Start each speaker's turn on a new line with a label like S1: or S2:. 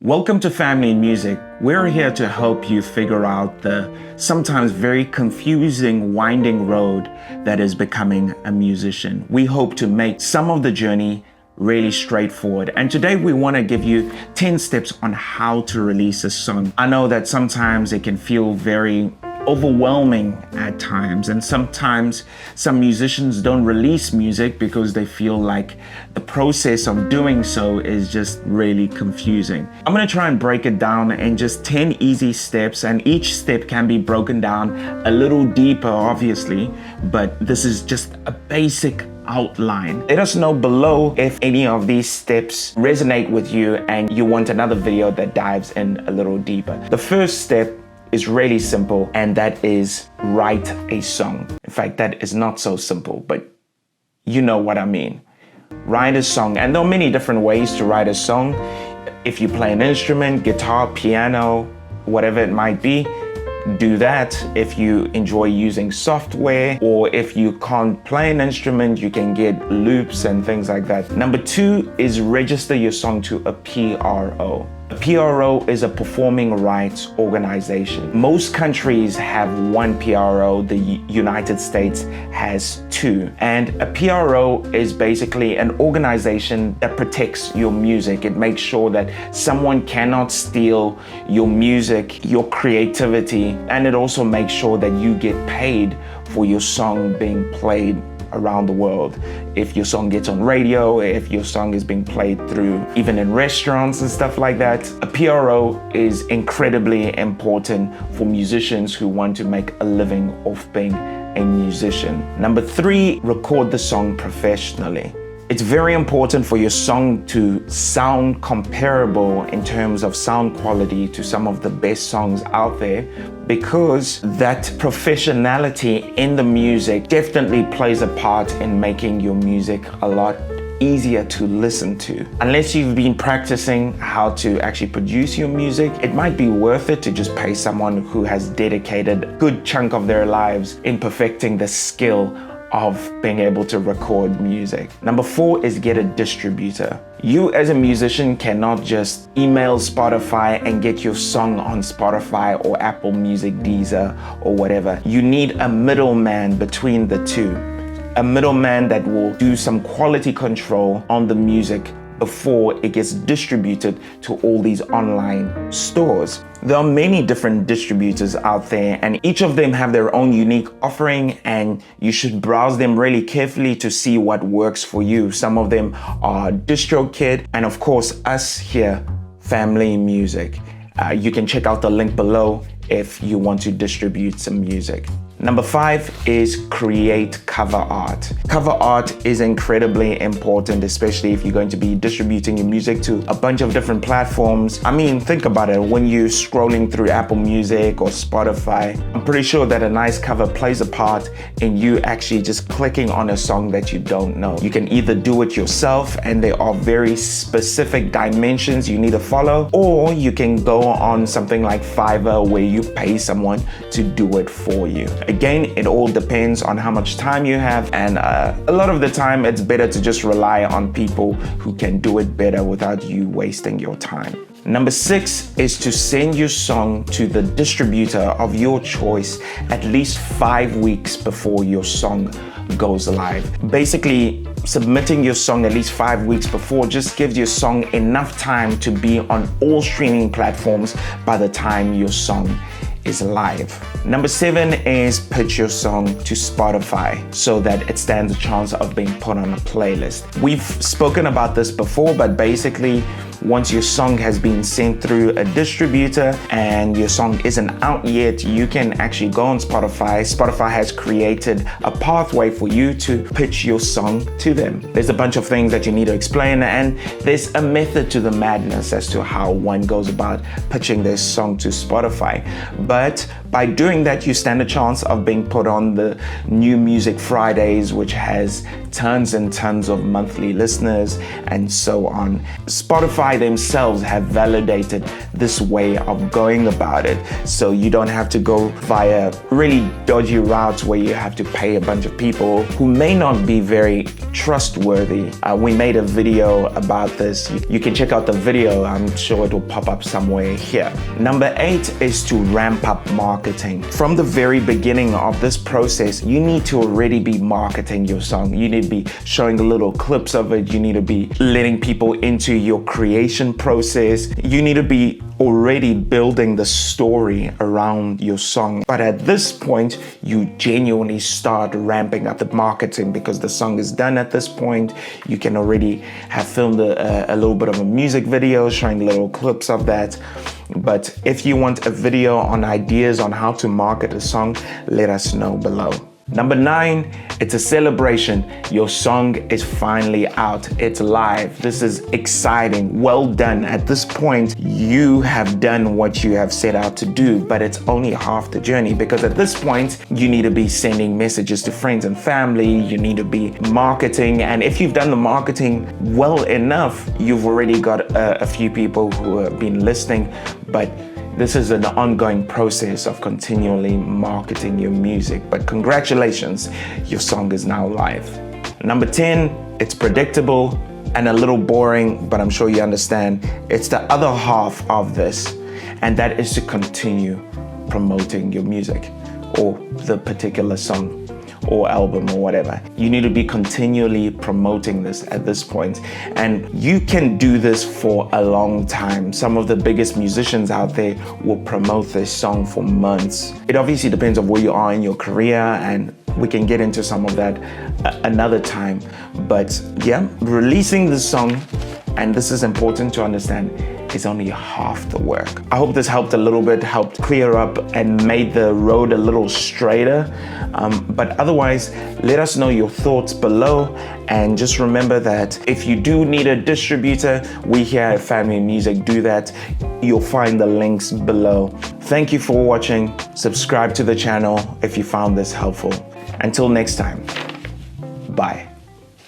S1: Welcome to Family Music. We're here to help you figure out the sometimes very confusing, winding road that is becoming a musician. We hope to make some of the journey really straightforward. And today we want to give you 10 steps on how to release a song. I know that sometimes it can feel very overwhelming at times, and sometimes some musicians don't release music because they feel like the process of doing so is just really confusing. I'm going to try and break it down in just 10 easy steps, and each step can be broken down a little deeper, obviously, but this is just a basic outline. Let us know below if any of these steps resonate with you and you want another video that dives in a little deeper. The first step is really simple, and that is write a song. In fact, that is not so simple, but you know what I mean. Write a song, and there are many different ways to write a song. If you play an instrument, guitar, piano, whatever it might be, do that. If you enjoy using software, or if you can't play an instrument, you can get loops and things like that. Number 2 is register your song to a PRO. A PRO is a performing rights organization. Most countries have one PRO, the United States has 2. And a PRO is basically an organization that protects your music. It makes sure that someone cannot steal your music, your creativity, and it also makes sure that you get paid for your song being played around the world. If your song gets on radio, if your song is being played through even in restaurants and stuff like that, a PRO is incredibly important for musicians who want to make a living off being a musician. Number 3, record the song professionally. It's very important for your song to sound comparable in terms of sound quality to some of the best songs out there, because that professionality in the music definitely plays a part in making your music a lot easier to listen to. Unless you've been practicing how to actually produce your music, it might be worth it to just pay someone who has dedicated a good chunk of their lives in perfecting the skill of being able to record music. Number 4 is get a distributor. You as a musician cannot just email Spotify and get your song on Spotify or Apple Music, Deezer, or whatever. You need a middleman between the two. A middleman that will do some quality control on the music before it gets distributed to all these online stores. There are many different distributors out there, and each of them have their own unique offering, and you should browse them really carefully to see what works for you. Some of them are DistroKid, and of course us here, Family Music. You can check out the link below if you want to distribute some music. Number 5 is create cover art. Cover art is incredibly important, especially if you're going to be distributing your music to a bunch of different platforms. I mean, think about it. When you're scrolling through Apple Music or Spotify, I'm pretty sure that a nice cover plays a part in you actually just clicking on a song that you don't know. You can either do it yourself, and there are very specific dimensions you need to follow, or you can go on something like Fiverr where you pay someone to do it for you. Again, it all depends on how much time you have, and a lot of the time it's better to just rely on people who can do it better without you wasting your time. Number 6 is to send your song to the distributor of your choice at least 5 weeks before your song goes live. Basically, submitting your song at least 5 weeks before just gives your song enough time to be on all streaming platforms by the time your song is live. Number 7 is pitch your song to Spotify so that it stands a chance of being put on a playlist. We've spoken about this before, but basically, once your song has been sent through a distributor and your song isn't out yet, you can actually go on Spotify. Spotify has created a pathway for you to pitch your song to them. There's a bunch of things that you need to explain, and there's a method to the madness as to how one goes about pitching their song to Spotify. But by doing that, you stand a chance of being put on the New Music Fridays, which has tons and tons of monthly listeners and so on. Spotify by themselves have validated this way of going about it. So you don't have to go via really dodgy routes where you have to pay a bunch of people who may not be very trustworthy. We made a video about this. You can check out the video. I'm sure it will pop up somewhere here. Number 8 is to ramp up marketing. From the very beginning of this process, you need to already be marketing your song. You need to be showing little clips of it. You need to be letting people into your creation process. You need to be already building the story around your song. But at this point, you genuinely start ramping up the marketing because the song is done at this point. You can already have filmed a little bit of a music video showing little clips of that. But if you want a video on ideas on how to market a song, let us know below. Number 9, it's a celebration. Your song is finally out. It's live. This is exciting. Well done. At this point, you have done what you have set out to do, but it's only half the journey because at this point, you need to be sending messages to friends and family. You need to be marketing. And if you've done the marketing well enough, you've already got a few people who have been listening, but this is an ongoing process of continually marketing your music. But congratulations, your song is now live. Number 10, it's predictable and a little boring, but I'm sure you understand. It's the other half of this, and that is to continue promoting your music or the particular song or album or whatever. You need to be continually promoting this at this point. And you can do this for a long time. Some of the biggest musicians out there will promote this song for months. It obviously depends on where you are in your career, and we can get into some of that another time. But yeah, releasing the song, and this is important to understand, is only half the work. I hope this helped a little bit, helped clear up and made the road a little straighter. But otherwise, let us know your thoughts below. And just remember that if you do need a distributor, we here at Family Music do that. You'll find the links below. Thank you for watching. Subscribe to the channel if you found this helpful. Until next time, bye.